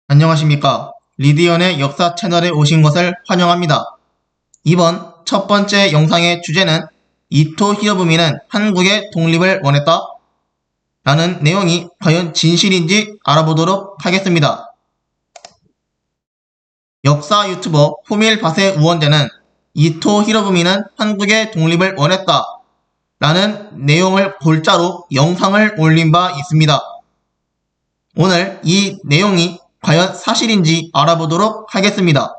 안녕하십니까. 리디언의 역사 채널에 오신 것을 환영합니다. 이번 첫 번째 영상의 주제는 이토 히로부미는 한국의 독립을 원했다? 라는 내용이 과연 진실인지 알아보도록 하겠습니다. 역사 유튜버 후밀바세 우원재는 이토 히로부미는 한국의 독립을 원했다 라는 내용을 골자로 영상을 올린 바 있습니다. 오늘 이 내용이 과연 사실인지 알아보도록 하겠습니다.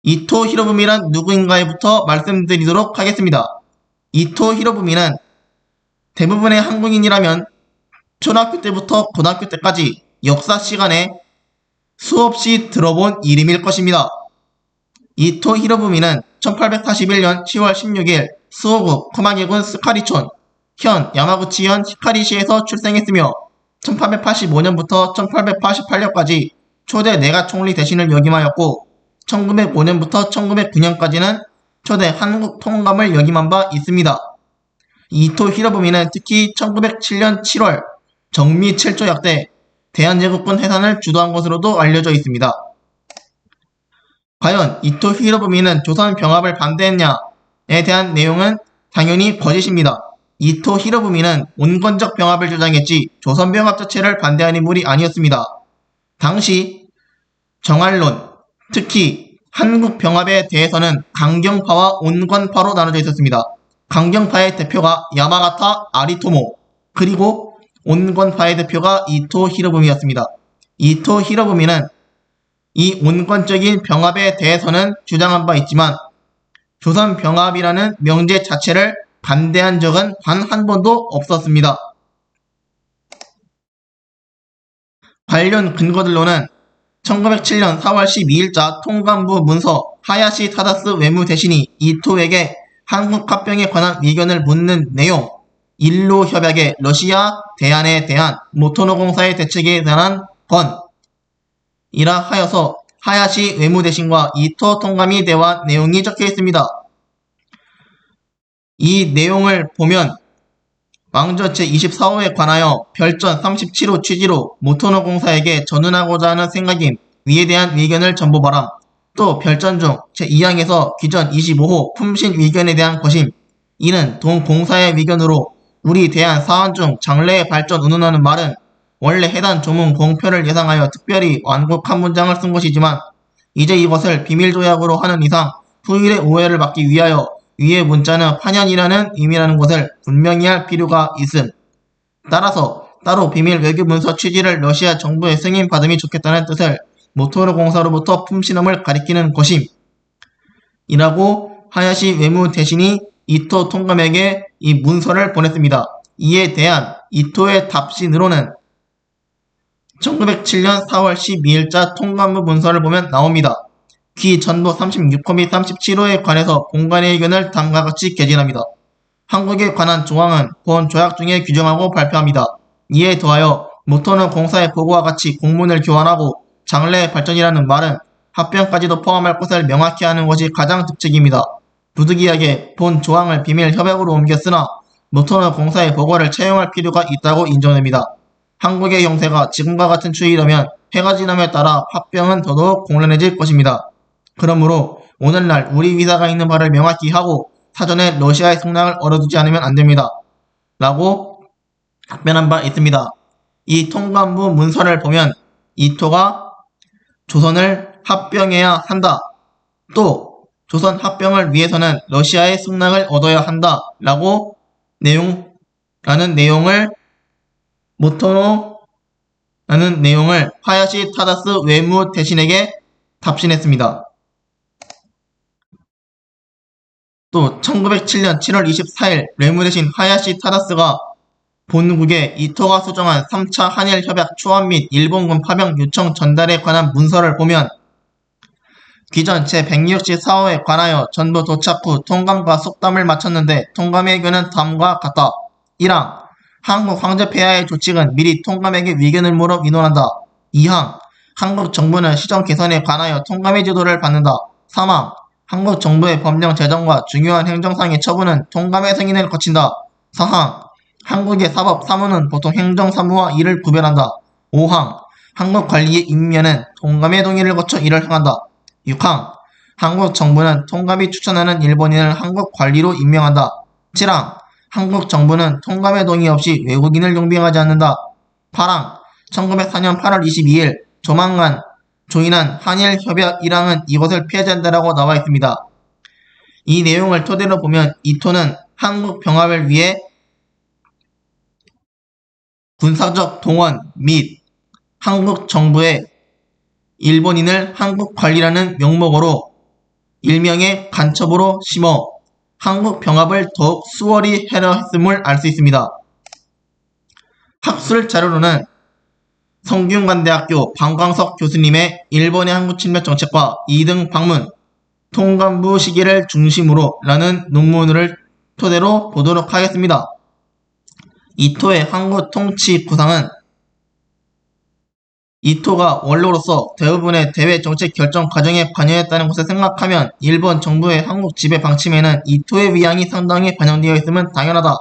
이토 히로부미란 누구인가에부터 말씀드리도록 하겠습니다. 이토 히로부미는 대부분의 한국인이라면 초등학교 때부터 고등학교 때까지 역사 시간에 수없이 들어본 이름일 것입니다. 이토 히로부미는 1841년 10월 16일 수호구 쿠마계군 스카리촌, 현 야마구치현 히카리시에서 출생했으며 1885년부터 1888년까지 초대 내각 총리 대신을 역임하였고 1905년부터 1909년까지는 초대 한국 통감을 역임한 바 있습니다. 이토 히로부미는 특히 1907년 7월 정미 7조 약대 대한제국군 해산을 주도한 것으로도 알려져 있습니다. 과연 이토 히로부미는 조선 병합을 반대했냐에 대한 내용은 당연히 거짓입니다. 이토 히로부미는 온건적 병합을 주장했지 조선 병합 자체를 반대한 인물이 아니었습니다. 당시 정알론, 특히 한국 병합에 대해서는 강경파와 온건파로 나눠져 있었습니다. 강경파의 대표가 야마가타 아리토모, 그리고 온건파의 대표가 이토 히로부미였습니다. 이토 히로부미는 이 온건적인 병합에 대해서는 주장한 바 있지만 조선 병합이라는 명제 자체를 반대한 적은 단 한 번도 없었습니다. 관련 근거들로는 1907년 4월 12일자 통감부 문서 하야시 타다스 외무대신이 이토에게 한국 합병에 관한 의견을 묻는 내용, 일로 협약의 러시아 대안에 대한 모토노 공사의 대책에 관한 건이라 하여서 하야시 외무대신과 이토 통감이 대화한 내용이 적혀 있습니다. 이 내용을 보면 왕조 제24호에 관하여 별전 37호 취지로 모토노 공사에게 전운하고자 하는 생각임 위에 대한 의견을 전보바람, 또 별전 중 제2항에서 기존 25호 품신 의견에 대한 것임. 이는 동 공사의 의견으로 우리 대한 사안 중 장래의 발전 운운하는 말은 원래 해당 조문 공표를 예상하여 특별히 완곡한 문장을 쓴 것이지만 이제 이것을 비밀조약으로 하는 이상 후일의 오해를 막기 위하여 위의 문자는 환연이라는 의미라는 것을 분명히 할 필요가 있음. 따라서 따로 비밀 외교 문서 취지를 러시아 정부의 승인받음이 좋겠다는 뜻을 모토노 공사로부터 품신함을 가리키는 것임. 이라고 하야시 외무 대신이 이토 통감에게 이 문서를 보냈습니다. 이에 대한 이토의 답신으로는 1907년 4월 12일자 통감부 문서를 보면 나옵니다. 기 전도 36호 및 37호에 관해서 공간의 의견을 다음과 같이 개진합니다. 한국에 관한 조항은 본 조약 중에 규정하고 발표합니다. 이에 더하여 모토노 공사의 보고와 같이 공문을 교환하고 장래의 발전이라는 말은 합병까지도 포함할 것을 명확히 하는 것이 가장 특칙입니다. 부득이하게 본 조항을 비밀 협약으로 옮겼으나 모토노 공사의 보고를 채용할 필요가 있다고 인정됩니다. 한국의 형세가 지금과 같은 추이라면 해가 지남에 따라 합병은 더더욱 곤란해질 것입니다. 그러므로 오늘날 우리 위사가 있는 바를 명확히 하고 사전에 러시아의 승낙을 얻어두지 않으면 안됩니다. 라고 답변한 바 있습니다. 이 통감부 문서를 보면 이토가 조선을 합병해야 한다. 또 조선 합병을 위해서는 러시아의 승낙을 얻어야 한다. 라는 내용을 모토노라는 내용을 하야시 타다스 외무 대신에게 답신했습니다. 또 1907년 7월 24일 외무대신 하야시 타다스가 본국에 이토가 수정한 3차 한일협약 초안 및 일본군 파병 요청 전달에 관한 문서를 보면 기존 제164호에 관하여 전부 도착 후 통감과 속담을 마쳤는데 통감의 의견은 다음과 같다. 1항 한국 황제폐하의 조칙은 미리 통감에게 의견을 물어 의논한다. 2항 한국 정부는 시정 개선에 관하여 통감의 지도를 받는다. 3항 한국 정부의 법령 제정과 중요한 행정상의 처분은 통감의 승인을 거친다. 4항 한국의 사법 사무는 보통 행정사무와 이를 구별한다. 5항 한국 관리의 임면은 통감의 동의를 거쳐 이를 행한다. 6항 한국 정부는 통감이 추천하는 일본인을 한국 관리로 임명한다. 7항 한국 정부는 통감의 동의 없이 외국인을 용병하지 않는다. 8항 1904년 8월 22일 조만간 조인한 한일 협약 1항은 이것을 폐하지 않는다라고 나와 있습니다. 이 내용을 토대로 보면 이토는 한국 병합을 위해 군사적 동원 및 한국 정부의 일본인을 한국 관리라는 명목으로 일명의 간첩으로 심어 한국 병합을 더욱 수월히 하려 했음을 알 수 있습니다. 학술 자료로는 성균관대학교 방광석 교수님의 일본의 한국 침략 정책과 2등 방문, 통감부 시기를 중심으로 라는 논문을 토대로 보도록 하겠습니다. 이토의 한국 통치 구상은 이토가 원로로서 대부분의 대외 정책 결정 과정에 관여했다는 것을 생각하면 일본 정부의 한국 지배 방침에는 이토의 위향이 상당히 반영되어 있음은 당연하다.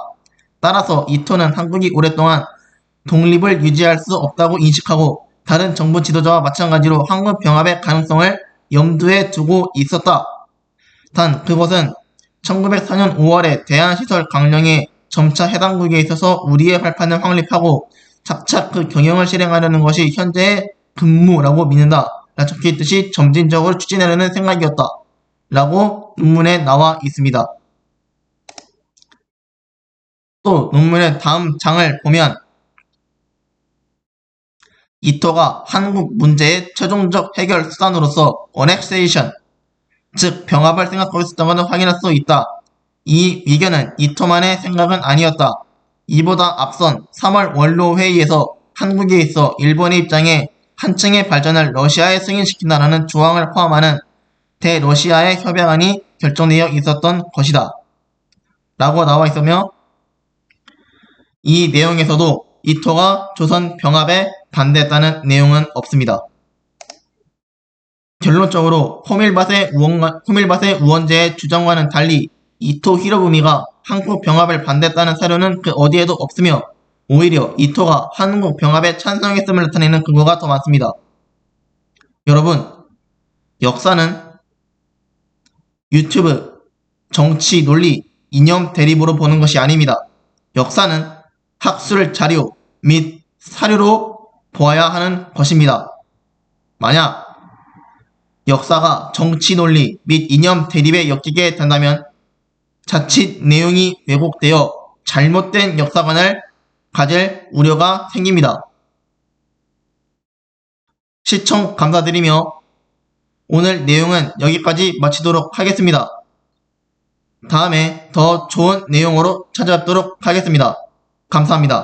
따라서 이토는 한국이 오랫동안 독립을 유지할 수 없다고 인식하고 다른 정부 지도자와 마찬가지로 한국 병합의 가능성을 염두에 두고 있었다. 단 그것은 1904년 5월에 대한시설 강령에 점차 해당국에 있어서 우리의 발판을 확립하고 착착 그 경영을 실행하려는 것이 현재의 근무라고 믿는다. 라 적혀있듯이 점진적으로 추진하려는 생각이었다. 라고 논문에 나와 있습니다. 또 논문의 다음 장을 보면 이토가 한국 문제의 최종적 해결 수단으로서 어넥세이션, 즉 병합을 생각하고 있었던 것을 확인할 수 있다. 이 의견은 이토만의 생각은 아니었다. 이보다 앞선 3월 원로회의에서 한국에 있어 일본의 입장에 한층의 발전을 러시아에 승인시킨다라는 조항을 포함하는 대러시아의 협약안이 결정되어 있었던 것이다. 라고 나와 있으며 이 내용에서도 이토가 조선 병합에 반대했다는 내용은 없습니다. 결론적으로 호밀밭의 우원재의 주장과는 달리 이토 히로부미가 한국 병합을 반대했다는 사료는 그 어디에도 없으며 오히려 이토가 한국 병합에 찬성했음을 나타내는 근거가 더 많습니다. 여러분, 역사는 유튜브, 정치, 논리, 이념 대립으로 보는 것이 아닙니다. 역사는 학술 자료 및 사료로 보아야 하는 것입니다. 만약 역사가 정치 논리 및 이념 대립에 엮이게 된다면 자칫 내용이 왜곡되어 잘못된 역사관을 가질 우려가 생깁니다. 시청 감사드리며 오늘 내용은 여기까지 마치도록 하겠습니다. 다음에 더 좋은 내용으로 찾아뵙도록 하겠습니다. 감사합니다.